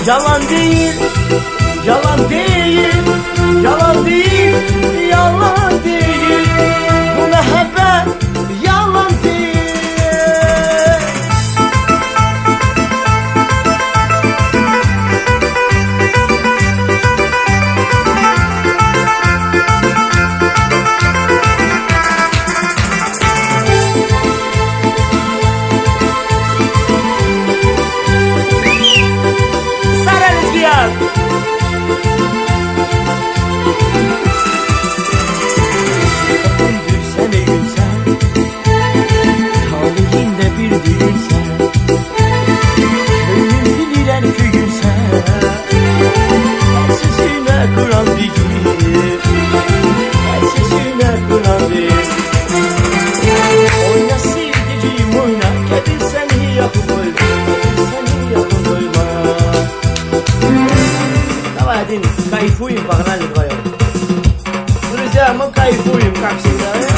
Yalan değil, yalan değil, yalan değil, yalan değil. Bu mehabbet yalan değil. Sararız bir yer. Gülsen ey gülsen, talihinde bir düğünsen, köyün bilen köyünsen, el sesine kuran değil, el sesine kuran değil. Oyna sevdiceğim oyna, kedi seni yakın koyma, kedi seni yakın koyma. Давай один кайфуем, погнали вдвоем. Друзья, мы кайфуем, как всегда.